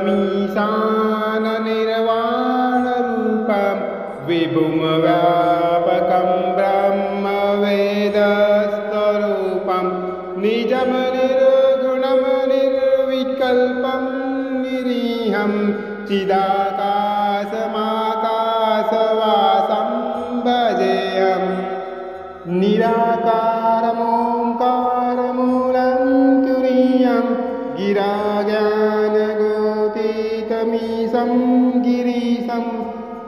समीशाननिर्वाणरूपं विभुं व्यापकं ब्रह्मवेदस्वरूपं निजं निर्गुणं निर्विकल्पं निरीहं चिदाकाशमाकाशवासं भजेऽहम् निराकारमोङ्कारमूलं तुरीयं गिराज्ञानगोतीतमीशं गिरीशं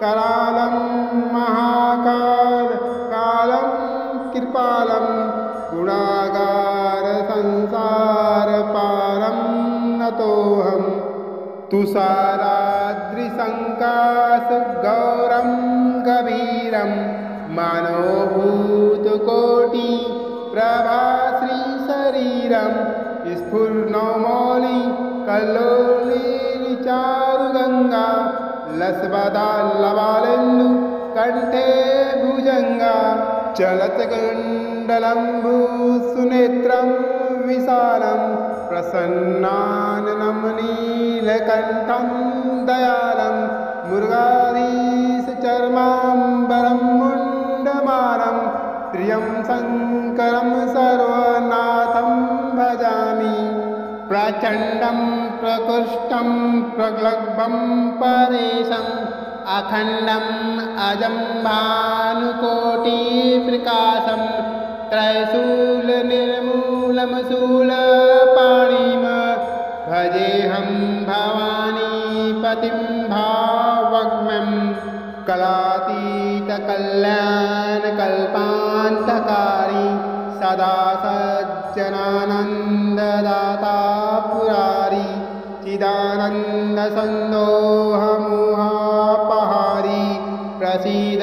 करालं महाकालं कृपालं गुणागारसंसारपारं नतोऽहं तुषाराद्रिसङ्काशगौरं गभीरं मानवभूतकोटि प्रभाश्रीशरीरं स्फुर्णमौलि कल्लोलिचारुगङ्गा लसवदाल्लवालेन्दु कण्ठे भुजङ्गा चलत्कुण्डलम्बुसुनेत्रं विशालं प्रसन्नाननं नीलकण्ठं दयालं मुरुगाधीशचर्माम्बरं मुण्डमालं प्रियं शङ्करं सर्वनाथं भजामि प्रचण्डं प्रकृष्टं प्रगल्भं परेशम् अखण्डम् अजं भानुकोटिप्रकाशं त्रयशूलनिर्मूलं शूलपाणिं भजेऽहं भवानीपतिं भावग्म्यं कलातीतकल्याणकल्पान्तकारी सदा सज्जनानन्ददाता पुरारी चिदानन्दसन्दोहमोहापहारी प्रसीद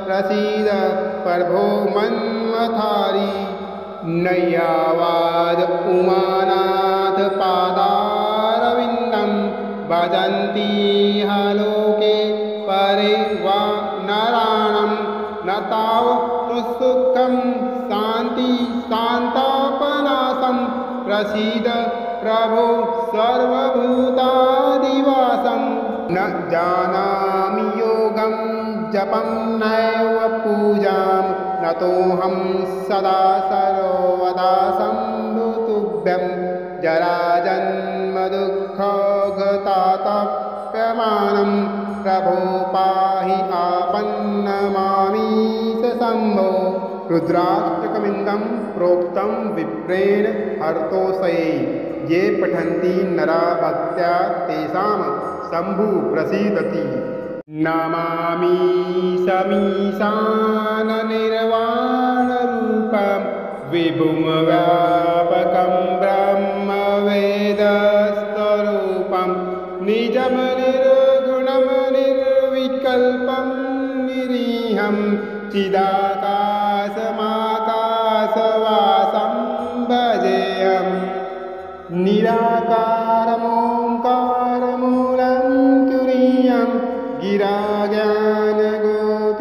प्रसीद प्रभो मन्मथारी नय्यावाद उमानाथ पादारविन्दं भजन्ति लोके परे वा नराणां न तावत्सुखं शान्ति शान्तापनाशं प्रसीद प्रभो सर्वभूतादिवासं न जानामि योगं जपं नैव पूजां नतोऽहं सदा सर्वदा शम्भुतुभ्यं जराजन्मदुःखगतातप्यमानं प्रभो पाहि आपन्नमामीश शम्भो रुद्राष्टकमिन्दं प्रोक्तं विप्रेण हर्तोषये ये पठन्ति नरा भक्त्या तेषां शम्भु प्रसीदति नमामि समीशाननिर्वाणरूपं विभुं व्यापकं ब्रह्मवेदस्वरूपं निजं निर्गुणं निर्विकल्पं निरीहं चिदाकाशमाकाशवासं भजेऽहम् निराकारमोङ्कारमूलं तुरीयं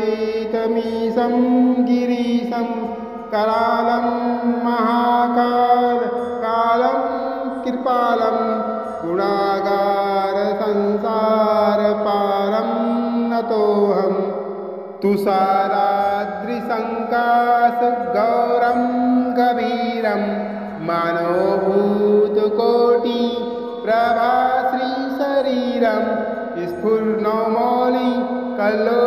गिराज्ञानगोतीतमीशं गिरीशं करालं महाकालं कृपालं गुणागारसंसारपारं नतोऽहं तुषाराद्रिसङ्काशगौरं गभीरं मानवभूतकोटि प्रभाश्रीशरीरं स्फुर्णमौलि कल्लोलिचारुगङ्गा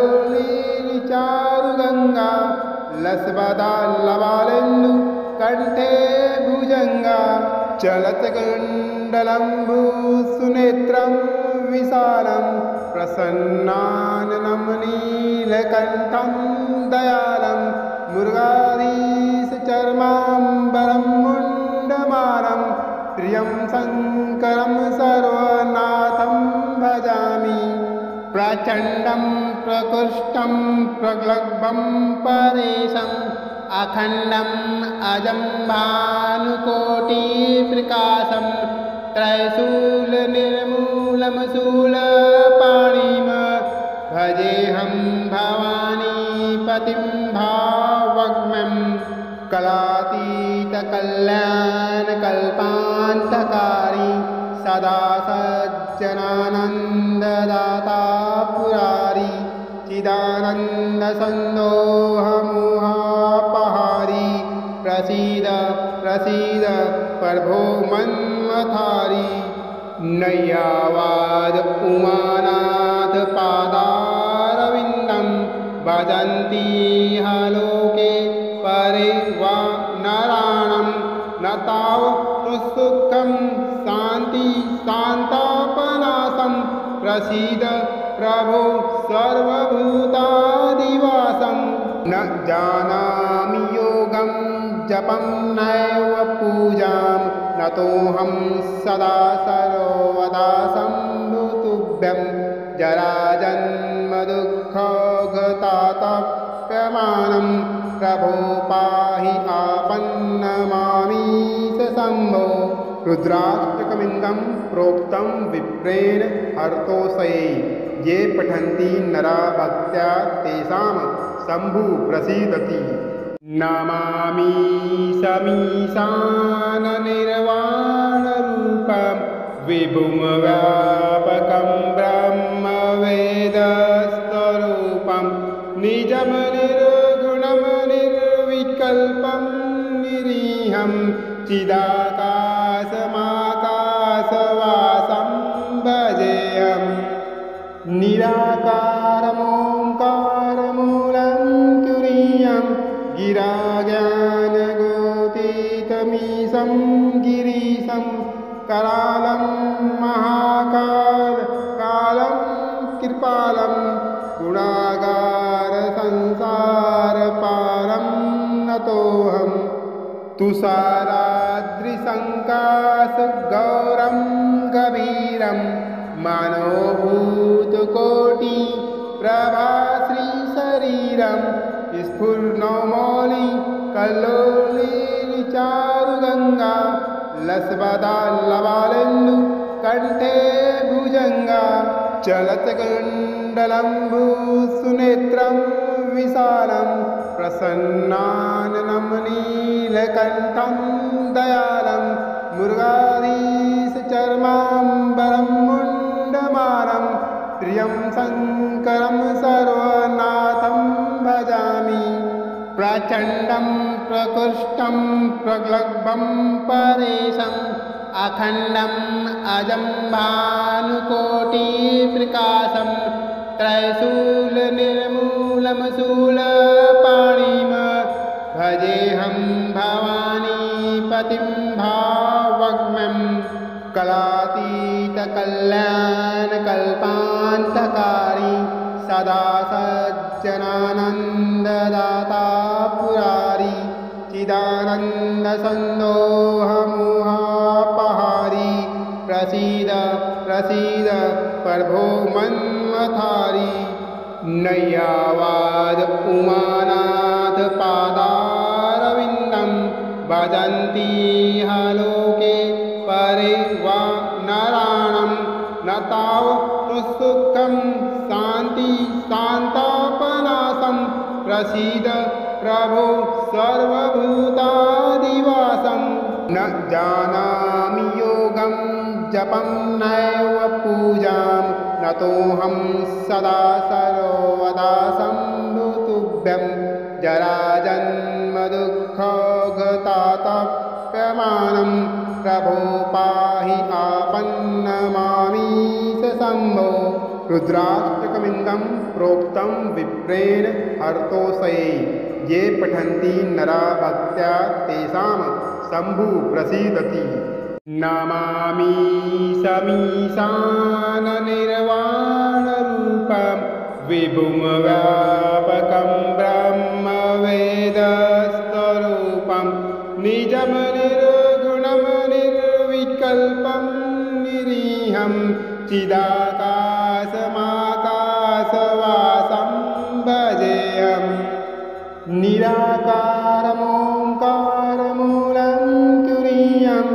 लसवदाल्लवालेन्दु कण्ठे भुजङ्गा चलत्कुण्डलम्बुसुनेत्रं विशालं प्रसन्नाननं नीलकण्ठं दयालं मुरुगाधीशचर्माम्बरं मुण्डमालं प्रियं शङ्करं सर्वनाथं भजामि प्रचण्डं प्रकृष्टं प्रगल्भं परेशम् अखण्डम् अजं भानुकोटिप्रकाशं त्रयशूलनिर्मूलं शूलपाणिं भजेऽहं भवानीपतिं भावग्म्यं कलातीतकल्याणकल्पान्तकारी सदा सज्ज सच्चिदानन्ददाता पुरारी चिदानन्दसन्दोहमोहापहारी प्रसीद प्रसीद प्रभो मन्मथारी नय्यावाद उमानाथ पादारविन्दं भजन्ति लोके परिवा नराणं न तावत् सुखं शान्ति शान्तापनाशं प्रसीद प्रभो सर्वभूतादिवासं न जानामि योगं जपं नैव पूजां नतोऽहं सदा सर्वदा शम्भुतुभ्यं जराजन्मदुःखगतातप्यमानं प्रभो पाहि आपन्नमामीश शम्भो रुद्राष्टकमिन्दं प्रोक्तं विप्रेण हर्तोषये ये पठन्ति नरा भक्त्या तेषां शम्भु प्रसीदति नमामि समीशाननिर्वाणरूपं विभुं व्यापकं ब्रह्मवेदस्वरूपं निजं निर्गुणं निर्विकल्पं निरीहं चिदाकाशमाकाशवासं भजेऽहम् निराकारमोङ्कारमूलं तुरीयं गिराज्ञानगोतीतमीशं गिरीशं करालं महाकालं कृपालं गुणागारसंसारपारं नतोऽहं तुषाराद्रिसङ्काशगौरं गभीरं मनोभूतकोटि प्रभाश्रीशरीरं स्फुर्णमौलि कल्लोलिचारुगङ्गा लसवदाल्लवालेन्दु कण्ठे भुजङ्गा चलत्कुण्डलम्बुसुनेत्रं विशालं प्रसन्नाननं नीलकण्ठं दयालं मुरुगाधीशचर्माम्बरं मुण्डमालं प्रियं शङ्करं सर्वनाथं भजामि प्रचण्डं प्रकृष्टं प्रगल्भं परेशम् अखण्डम् अजं भानुकोटिप्रकाशं त्रयशूलनिर्मूलमशूलपाणिं भजेऽहं भवानीपतिं भावग्म्यं कलातीतकल्याणकल्पान्तकारी सदा सज्जनानन्ददाता पुरारी चिदानन्दसन्दोहमोहापहारी प्रसीद प्रसीद प्रभो मन्मथारी नय्यावाद उमानाथ पादारविन्दं भजन्ति लोके परिवा नराणं न तावत् सुखं शान्ति शान्तापनाशं प्रसीद प्रभो सर्वभूतादिवासं न जानामि योगं जपं नैव पूजां नतोऽहं सदा सर्वदा शम्भुतुभ्यं जराजन्मदुःखगतातप्यमानं प्रभो पाहि आपन्नमामीश शम्भो रुद्राष्टकमिन्दं प्रोक्तं विप्रेण हर्तोषये ये पठन्ति नरा भक्त्या तेषां शम्भु प्रसीदति नमामि समीशाननिर्वाणरूपं विभुं व्यापकं ब्रह्मवेदस्वरूपं निजं निर्गुणं निर्विकल्पं निरीहं चिदाकाशमाकाशवासं भजेऽहम् निराकारमोङ्कारमूलं तुरीयं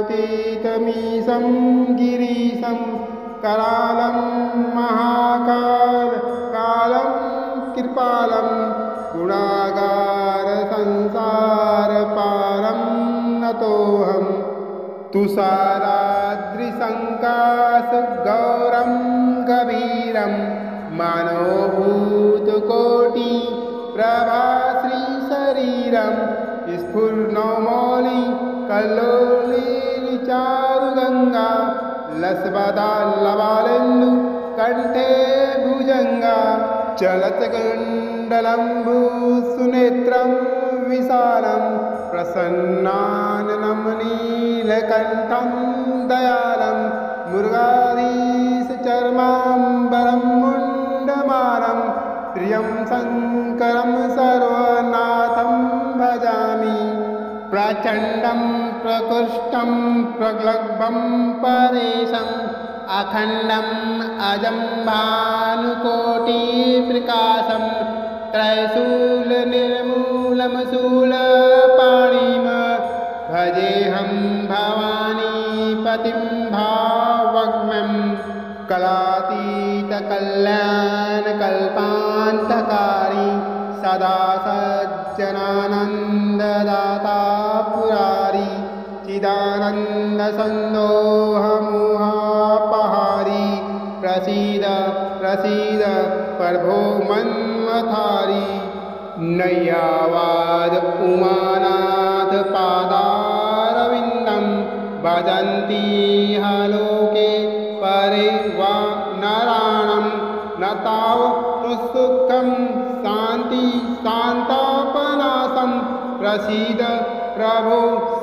गिराज्ञानगोतीतमीशं गिरीशं करालं महाकालं कृपालं गुणागारसंसारपारं नतोऽहं तुषाराद्रिसङ्काशगौरं गभीरं मनोभूतकोटि प्रभाश्रीशरीरं स्फुर्णमौलि कल्लोलिचारुगङ्गा लसबदाल्लवालेन्दु कण्ठे भुजङ्गा चलत्कुण्डलम्बुसुनेत्रं विशालं प्रसन्नाननं नीलकण्ठं दयालं मुरुगाधीशचर्माम्बरं मुण्डमालं प्रियं शङ्करं सर्वनाथं भजामि प्रचण्डं प्रकृष्टं प्रगल्भं परेशम् अखण्डम् अजं भानुकोटिप्रकाशं त्रयशूलनिर्मूलमशूलपाणिं भजेऽहं भवानीपतिं भावग्म्यं कलातीतकल्याणकल्पान्तकारी सदा सज्जनानन्ददाता पुरारी चिदानन्दसन्दोहमोहापहारी प्रसीद प्रसीद प्रभो मन्मथारी नय्यावाद उमानाथ पादारविन्दं भजन्ति लोके परे वा नराणां न तावत् सुखं शान्ति शान्तापनाशं प्रसीद प्रभो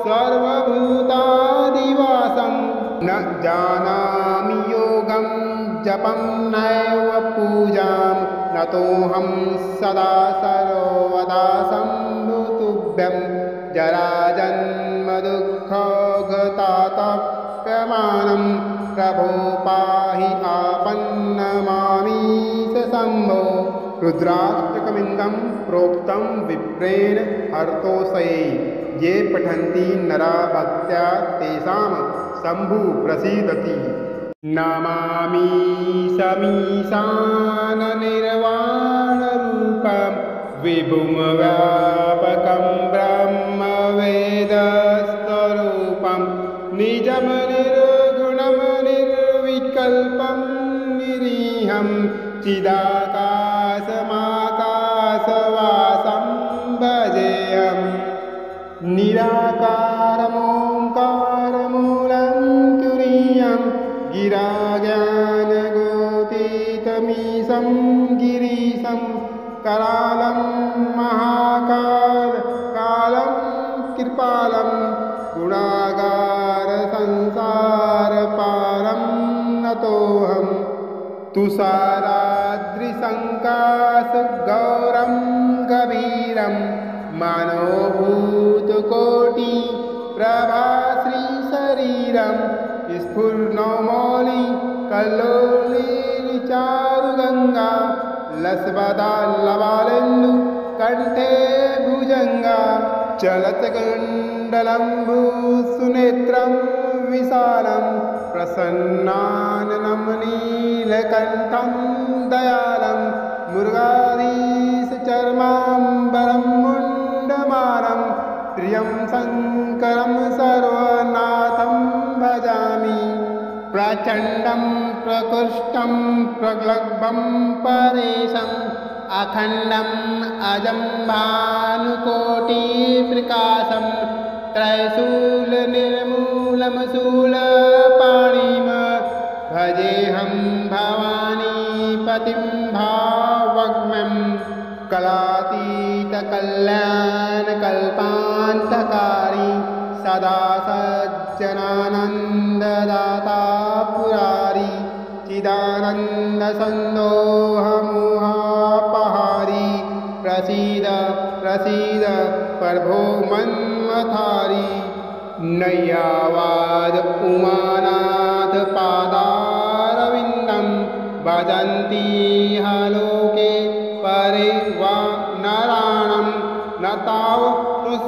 सर्वभूतादिवासं न जानामि योगं जपं नैव पूजां नतोऽहं सदा सर्वदा शम्भुतुभ्यं जराजन्मदुःखगतातप्यमानं प्रभो पाहि आपन्नमामीश शम्भो रुद्राष्टकमिन्दं प्रोक्तं विप्रेण हर्तोषये ये पठन्ति नरा भक्त्या तेषां शम्भु प्रसीदति नमामि समीशाननिर्वाणरूपं विभुं व्यापकं ब्रह्मवेदस्वरूपं निजं निर्गुणं निर्विकल्पं निरीहं चिदाकाशमाकाशवासं भजेऽहम् निराकारमोङ्कारमूलं तुरीयं गिराज्ञानगोतीतमीशं गिरीशं करालं महाकालं कृपालं गुणागारसंसारपारं नतोऽहं तुषाराद्रिसङ्काशगौरं गभीरं मनोभूतकोटि प्रभाश्रीशरीरं स्फुर्णमौलि कल्लोलिचारुगङ्गा लसबदाल्लवालेन्दु कण्ठे भुजङ्गा चलत्कुण्डलम्बुसुनेत्रं विशालं प्रसन्नाननं नीलकण्ठं दयालं मुरुगाधीशचर्माम्बरं मुण्डमालं प्रियं शङ्करं सर्वनाथं भजामि प्रचण्डं प्रकृष्टं प्रगल्भं परेशम् अखण्डम् अजं भानुकोटिप्रकाशं त्रयशूलनिर्मूलमशूलपाणिं भजेऽहं भवानीपतिं भावग्म्यं कलातीतकल्याणकल्पान्तकारी सदा सज्जनानन्ददाता पुरारी चिदानन्दसन्दोहमोहापहारी प्रसीद प्रसीद प्रभो मन्मथारी नय्यावाद उमानाथ पादारविन्दं भजन्ति लोके परे वा नराणां न तावत्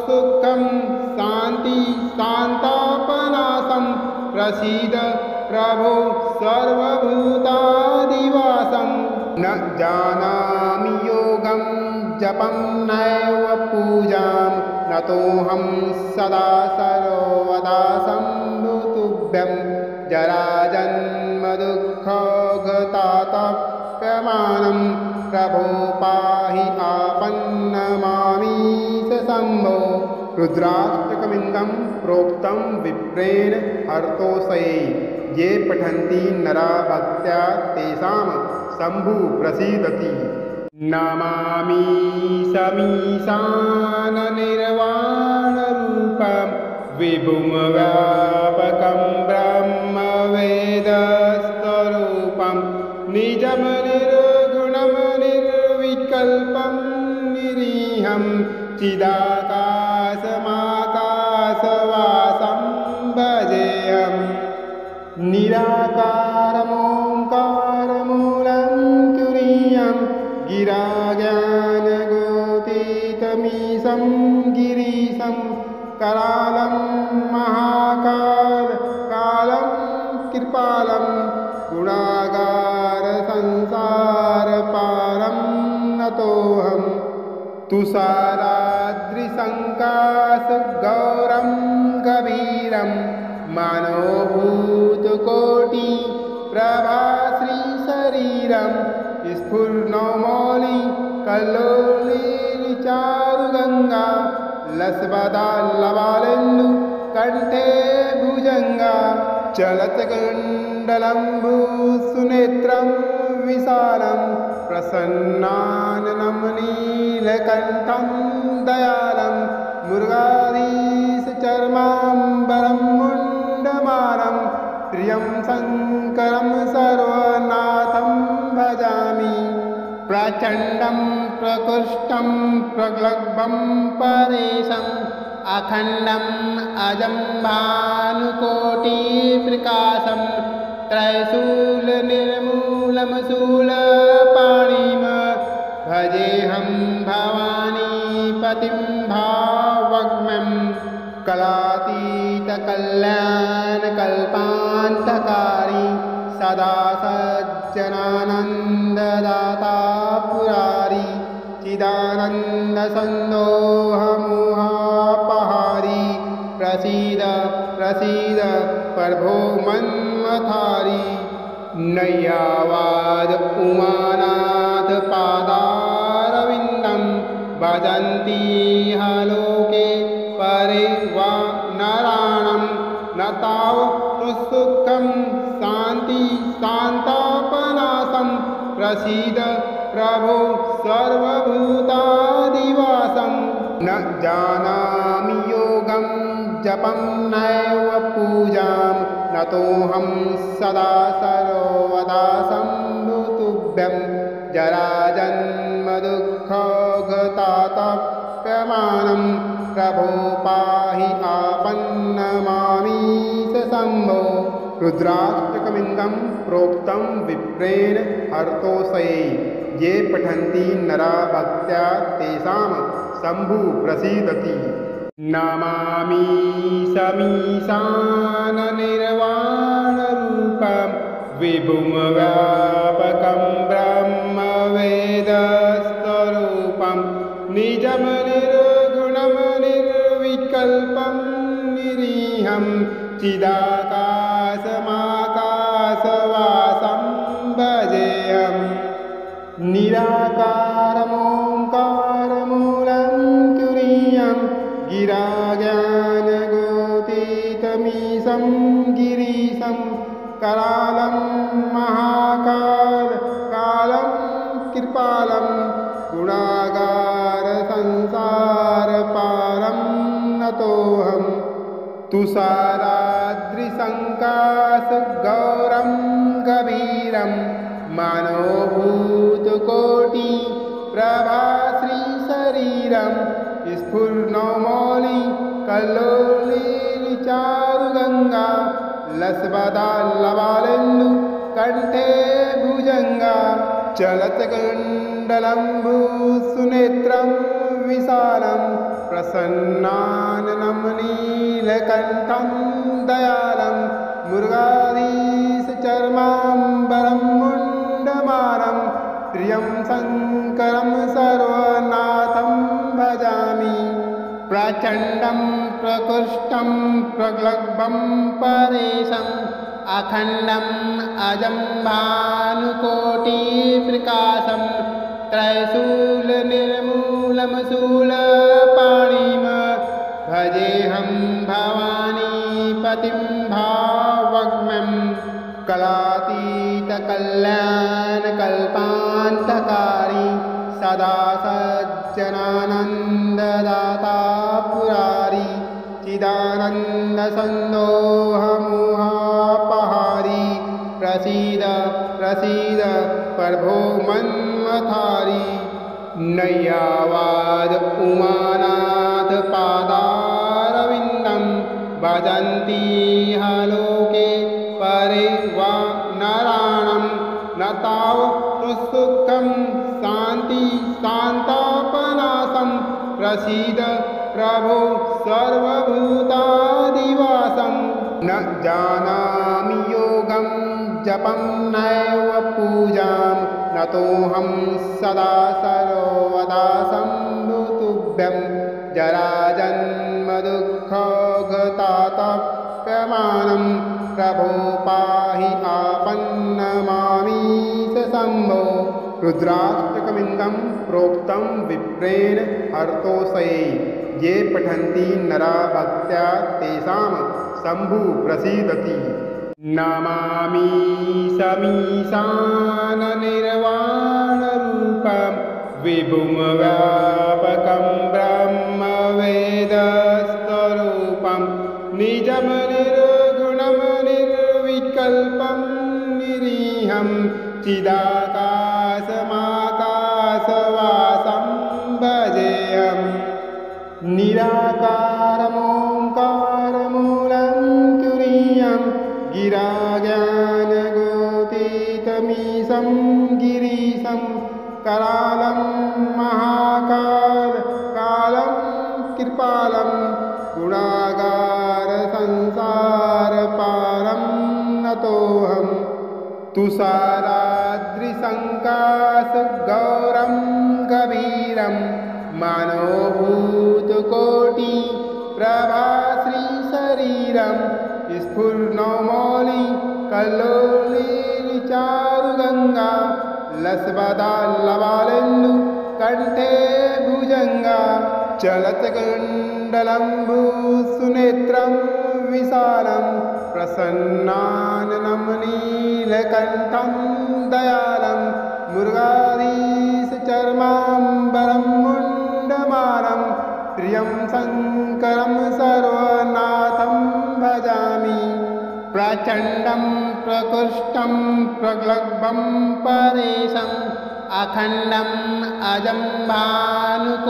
सुखं शान्ति शान्तापनाशं प्रसीद प्रभो सर्वभूतादिवासं न जानामि योगं जपं नैव पूजां नतोऽहं सदा सर्वदा शम्भु तुभ्यं जराजन्मदुःखघतातप्यमानं प्रभो पाहि आपन्नमामीश शम्भो। रुद्राष्टकमिदं प्रोक्तं विप्रेण हर्तोऽसये ये पठन्ति नरा भक्त्या तेषां शम्भु प्रसीदति। नमामि शमीशाननिर्वाणरूपं विभुं व्यापकं ब्रह्मवेदस्वरूपं निजं निर्गुणं निर्विकल्पं निरीहं चिदाकाशमाकाशवासं भजेऽहम्। निराकारमोङ्कारमूलं तुरीयं गिराज्ञानगोतीतमीशं गिरीशं करालं महाकालं कृपालं गुणागारसंसारपारं नतोऽहम्। तुषाराद्रिसङ्काशगौरं गभीरं मनोभूतकोटि प्रभाश्रीशरीरं स्फुर्णमौलि कल्लोलिचारुगङ्गा लसबदाल्लवालेन्दु कण्ठे भुजङ्गा चलत्कुण्डलम्बुसुनेत्रं विशालं प्रसन्नाननं नीलकण्ठं दयालं मुरुगाधीशचर्माम्बरं मुण्डमालं प्रियं शङ्करं सर्वनाथं भजामि। प्रचण्डं प्रकृष्टं प्रगल्भं परेशम् अखण्डम् अजं भानुकोटिप्रकाशं त्रयशूलनिर्मूलं शूलपाणिं भजेऽहं भवानीपतिं भावग्म्यं। कलातीतकल्याणकल्पान्तकारी सदा सज्जनानन्ददाता पुरारी चिदानन्दसन्दोहमोहापहारी प्रसीद प्रसीद प्रभो मन्मथारी। नय्यावाद उमानाथ पादारविन्दं भजन्ति लोके परे वा नराणां न तावत्सुखं शान्ति शान्तापनाशं प्रसीद प्रभो सर्वभूतादिवासं। न जानामि योगं जपं नैव पूजां नतोऽहं सदा सर्वदा शम्भुतुभ्यं जराजन्मदुःखघतातप्यमानं प्रभो पाहि आपन्नमामीश शम्भो। रुद्राष्टकमिदं प्रोक्तं विप्रेण हर्तोऽसये ये पठन्ति नरा भक्त्या तेषां शम्भु प्रसीदति। नमामि शमीशाननिर्वाणरूपं विभुं व्यापकं ब्रह्मवेदस्वरूपं निजं निर्गुणं निर्विकल्पं निरीहं चिदाकाशमाकाशवासं भजेऽहम्। निराकारमोङ्कारमूलं तुरीयं गिराज्ञानगोतीतमीशं गिरीशं करालं महाकालं कृपालं गुणागारसंसारपारं नतोऽहम्। तुषाराद्रिसङ्काशगौरं गभीरं मनोभूतकोटि प्रभाश्रीशरीरं स्फुर्णमौलि कल्लोलिचारुगङ्गा लसबदाल्लवालेन्दु कण्ठे भुजङ्गा चलत्कुण्डलम्बुसुनेत्रं विशालं प्रसन्नाननं नीलकण्ठं दयालं मुरुगाधीशचर्माम्बरं मुण्डमालं प्रियं शङ्करं सर्वनाथं भजामि। प्रचण्डं प्रकृष्टं प्रगल्भं परेशम् अखण्डम् अजं भानुकोटिप्रकाशं त्रैशूलनिर्मूलमशूलपाणिं भजेऽहं भवानीपतिं भावग्म्यं कलातीतकल्याणकल्पान्तकारी सदा सज्जनानन्ददाता पुरारी चिदानन्दसन्दोहमोहापहारी प्रसीद प्रसीद प्रभो मन्मथारी नय्यावाद उमानाथ पादारविन्दं भजन्ति लोके परे वा नराणां न तावत् सुखं शान्ति शान्तापनाशं प्रसीद प्रभो सर्वभूतादिवासं न जानामि योगं जपं नैव पूजां नतोऽहं सदा सर्वदा सम्भुतुभ्यं जराजन्मदुःखगतातप्यमानं प्रभो पाहि आपन्नमामीश शम्भो रुद्राष्टकमिन्दं प्रोक्तं विप्रेण हर्तोषये ये पठन्ति नरा भक्त्या तेषां शम्भु प्रसीदति नमामि समीशाननिर्वाणरूपं विभुं व्यापकं ब्रह्मवेदस्वरूपं निजं निर्गुणं निर्विकल्पं निरीहं चिदाकाशमाकाशवासं भजेऽहम् निराकारमोङ्कारमूलं तुरीयं गिराज्ञानगोतीतमीशं गिरीशं करालं महाकालं कृपालं गुणागारसंसारपारं नतोऽहं तुषाराद्रिसङ्काशगौरं गभीरं मनोभूतकोटि प्रभाश्रीशरीरं स्फुर्णमौलि कल्लोलिचारुगङ्गा लसवदाल्लवालेन्दु कण्ठे भुजङ्गा चलत्कुण्डलम्बुसुनेत्रं विशालं प्रसन्नाननं नीलकण्ठं दयालं मुरुगाधीशचर्माम्बरं मुण्डमालं प्रियं शङ्करं सर्वनाथं भजामि प्रचण्डं प्रकृष्टं प्रगल्भं परेशम् अखण्डम् अजं भानुकोटिप्रकाशं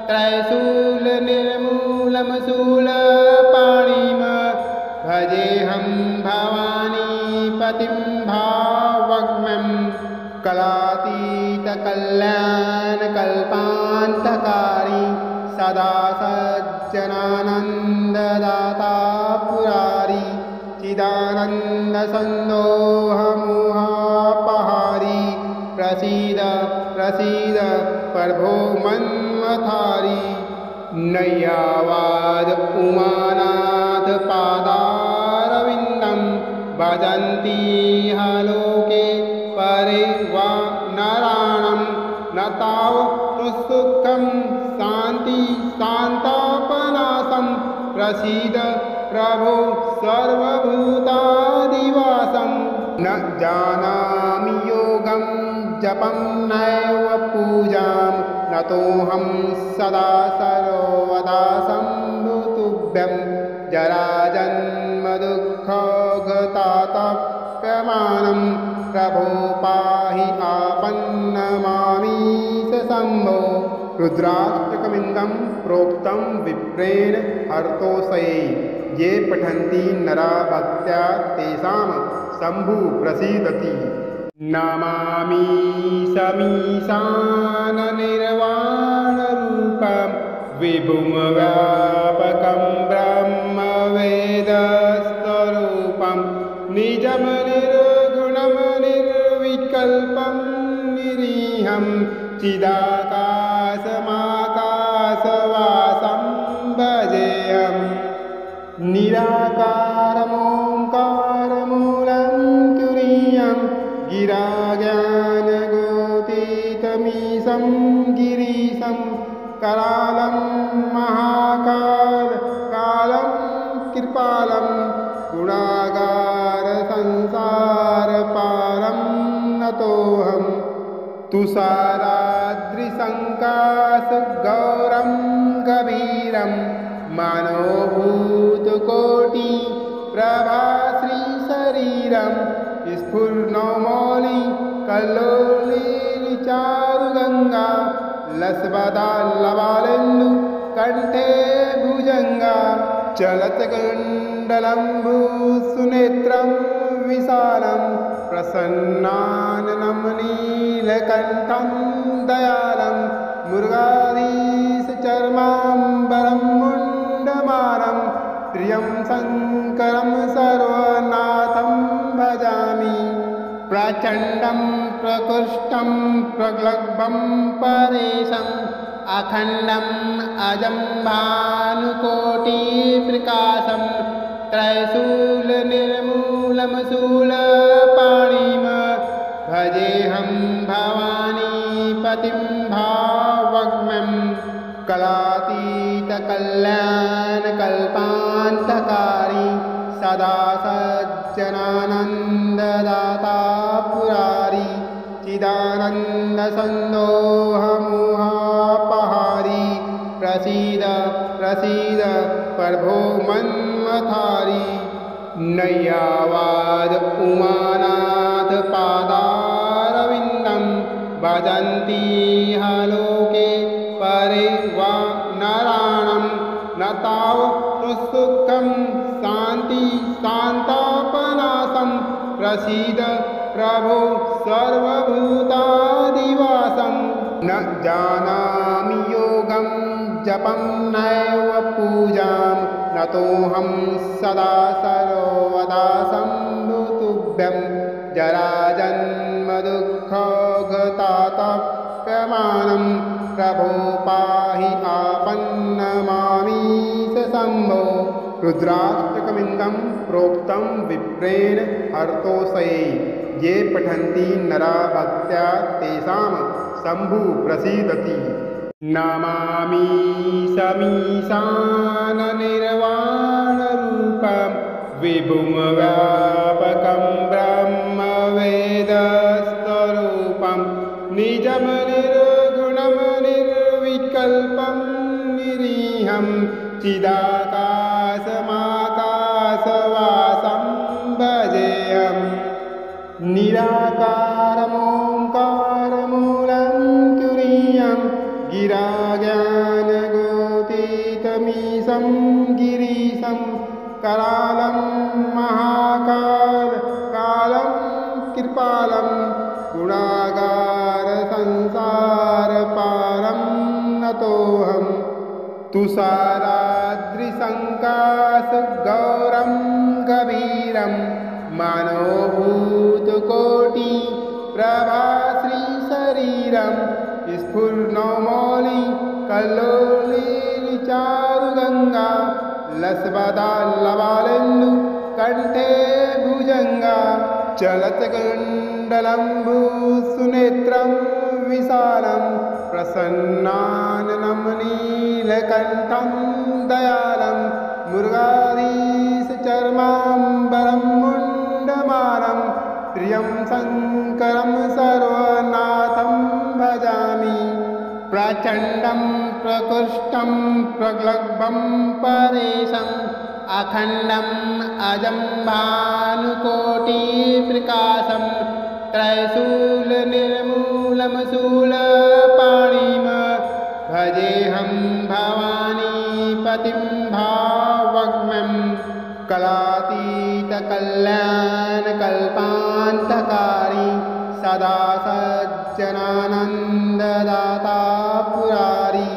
त्रैशूलनिर्मूलमशूलपाणिं भजेऽहं भवानीपतिं भावग्म्यं कलातीतकल्याणकल्पान्तकारी सदा सज्जनानन्ददाता पुरारी चिदानन्दसन्दोहमोहापहारी प्रसीद प्रसीद प्रभो मन्मथारी नय्यावाद उमानाथ पादारविन्दं भजन्ति लोके परे वा नराणां न तावत् सुखं शान्ति शान्तापनाशं प्रसीद प्रभो सर्वभूतादिवासं न जानामि योगं जपं नैव पूजां नतोऽहं सदा सर्वदा सम्भुतुभ्यं जराजन्मदुःखगतातप्यमानं प्रभो पाहि आपन्नमामीश शम्भो रुद्राष्टकमिन्दं प्रोक्तं विप्रेण हर्तोषये ये पठन्ति नरा भक्त्या तेषां शम्भु प्रसीदति नमामि समीशाननिर्वाणरूपं विभुं व्यापकं ब्रह्मवेदस्वरूपं निजं निर्गुणं निर्विकल्पं निरीहं चिदाकाशमाकाशवासं करालं महाकाल कालं कृपालं गुणागार संसारपारं नतोऽहं तुषाराद्रिसङ्काशगौरं गभीरं मनोभूतकोटि प्रभाश्रीशरीरं स्फुर्णमौलि कल्लोलिचारुगङ्गा लसबदाल्लबालेन्दु कण्ठे भुजङ्गा चलत्कुण्डलम्बुसुनेत्रं विशालं प्रसन्नाननं नीलकण्ठं दयालं मुरुगाधीशचर्माम्बरं मुण्डमालं प्रियं शङ्करं सर्वनाथं भजामि प्रचण्डं प्रकृष्टं प्रगल्भं परेशम् अखण्डम् अजं भानुकोटिप्रकाशं त्रयशूलनिर्मूलं शूलपाणिं भजेऽहं भवानीपतिं भावग्नं कलातीतकल्याणकल्पान्तकारी सदा सज्जनानन्ददाता पुरारी चिदानन्दसन्दोहमोहापहारी प्रसीद प्रसीद प्रभो मन्मथारी नय्यावाद उमानाथ पादारविन्दं भजन्ति लोके परे वा नराणां न तावत्सुखं शान्ति शान्तापनाशं प्रसीद प्रभो सर्वभूतादिवासं न जानामि योगं जपं नैव पूजां नतोऽहं सदा सर्वदा शम्भुतुभ्यं जराजन्मदुःखगतातप्यमानं प्रभो पाहि आपन्नमामीश शम्भो रुद्राष्टकमिन्दं प्रोक्तं विप्रेण हर्तोषये ये पठन्ति नरा भक्त्या तेषां शम्भु प्रसीदति नमामि समीशाननिर्वाणरूपं विभुं व्यापकं ब्रह्मवेदस्वरूपं निजं निर्गुणं निर्विकल्पं निरीहं चिदाकाशमाकाशवासं भजेऽहम् निराकारमोङ्कारमूलं तुरीयं गिराज्ञानगोतीतमीशं गिरीशं करालं महाकाल कालं कृपालं गुणागार संसारपारं नतोऽहं तुषाराद्रिसङ्काशगौरं गभीरं मनोभूतकोटि प्रभाश्रीशरीरं स्फुर्णमौलि कल्लोलिचारुगङ्गा लसबदाल्लबालेन्दु कण्ठे भुजङ्गा चलत्कुण्डलम्बुसुनेत्रं विशालं प्रसन्नाननं नीलकण्ठं दयालं मुरुगाधीशचर्माम्बरं मुण्डमालं प्रियं शङ्करं सर्वनाथं भजामि प्रचण्डं प्रकृष्टं प्रगल्भं परेशम् अखण्डम् अजं भानुकोटिप्रकाशं त्रयशूलनिर्मूलं शूलपाणिं भजेऽहं भवानीपतिं भावग्नं कलातीतकल्याणकल्पान्तकारी सदा सज्जनानन्ददाता पुरारी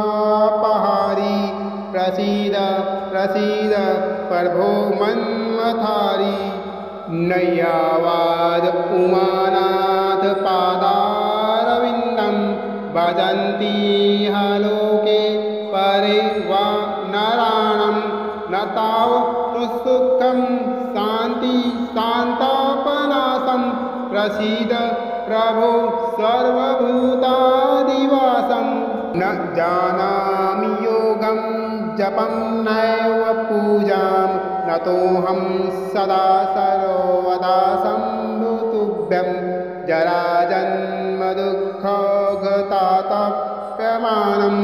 चिदानन्दसन्दोहमोहापहारी प्रसीद प्रसीद प्रभो मन्मथारी नय्यावाद उमानाथ पादारविन्दं भजन्ति लोके परे वा नराणां न तावत्सुखं शान्ति शान्तापनाशं प्रसीद प्रभो सर्वभूतादिवासं न जानामि योगं जपं नैव पूजां नतोऽहं सदा सर्वदा सम्भुतुभ्यं जराजन्मदुःखगतातप्यमानं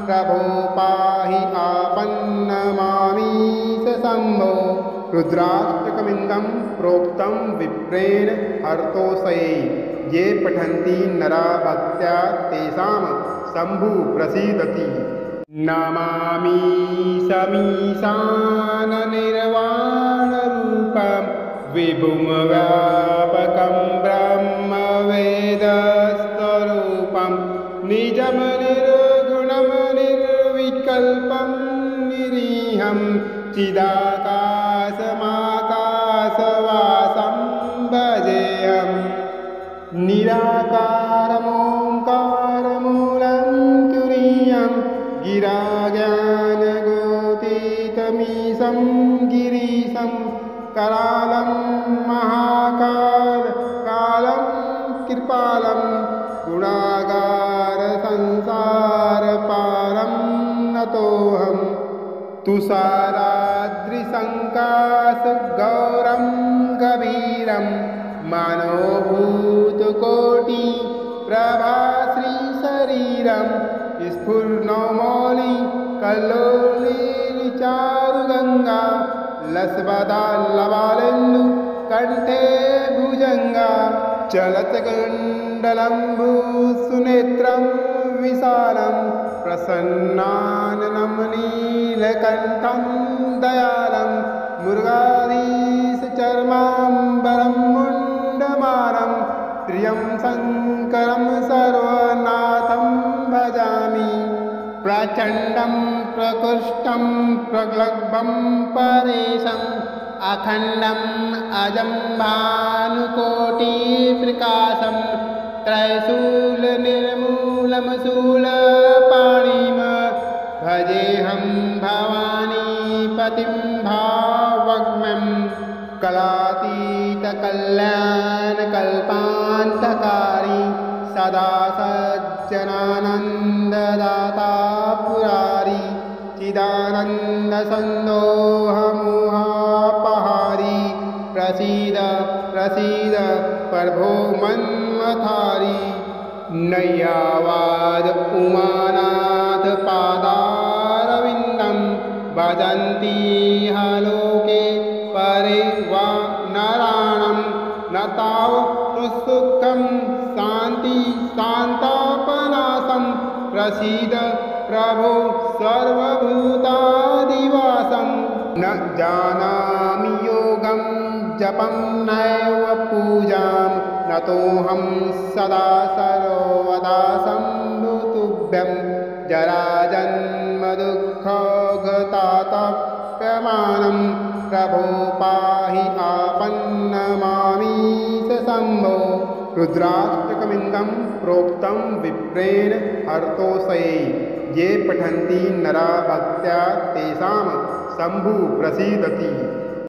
प्रभो पाहि आपन्नमामीश शम्भो रुद्राष्टकमिन्दं प्रोक्तं विप्रेण हर्तोषये ये पठन्ति नरा भक्त्या तेषां शम्भु प्रसीदति नमामि समीशाननिर्वाणरूपं विभुं व्यापकं ब्रह्मवेदस्वरूपं निजं निर्गुणं निर्विकल्पं निरीहं चिदाकाशमाकाशवासं भजेऽहम् निराकारमोङ्कारमूलं तुरीयं गिराज्ञानगोतीतमीशं गिरीशं करालं महाकालं कृपालं गुणागारसंसारपारं नतोऽहम् तुषाराद्रिसङ्काशगौरं गभीरं मनोभूतकोटि प्रभाश्रीशरीरं स्फुर्णमौलि कल्लोलिचारुगङ्गा लसवदाल्लवालेन्दु कण्ठे भुजङ्गा चलत्कुण्डलम्बुसुनेत्रं विशालं प्रसन्नाननं नीलकण्ठं दयालं मुरुगाधीशचर्माम्बरं मुण्डमालं प्रियं शङ्करं सर्वनाथं भजामि प्रचण्डं प्रकृष्टं प्रगल्भं परेशम् अखण्डम् अजं भानुकोटिप्रकाशं त्रयशूलनिर्मूलमशूलपाणिं भजेऽहं भवानीपतिं भावग्नं कलातीतकल्याणकल्पान्तकारी सदा सज्जनानन्ददाता पुरारी चिदानन्दसन्दोहमोहापहारी प्रसीद प्रसीद प्रभो मन्मथारी नय्यावाद उमानाथ पादारविन्दं भजन्ति लोके परे वा नराणां न तावत्सुखं शान्ति शान्तापनाशं प्रसीद प्रभो सर्वभूतादिवासं न जानामि योगं जपं नैव पूजां नतोऽहं सदा सर्वदा सम्भुतुभ्यं जराजन्मदुःखगतातप्यमानं प्रभो पाहि आपन्नमामीश शम्भो रुद्राष्टकमिन्दं प्रोक्तं विप्रेण हर्तोषये ये पठन्ति नरा भक्त्या तेषां शम्भु प्रसीदति।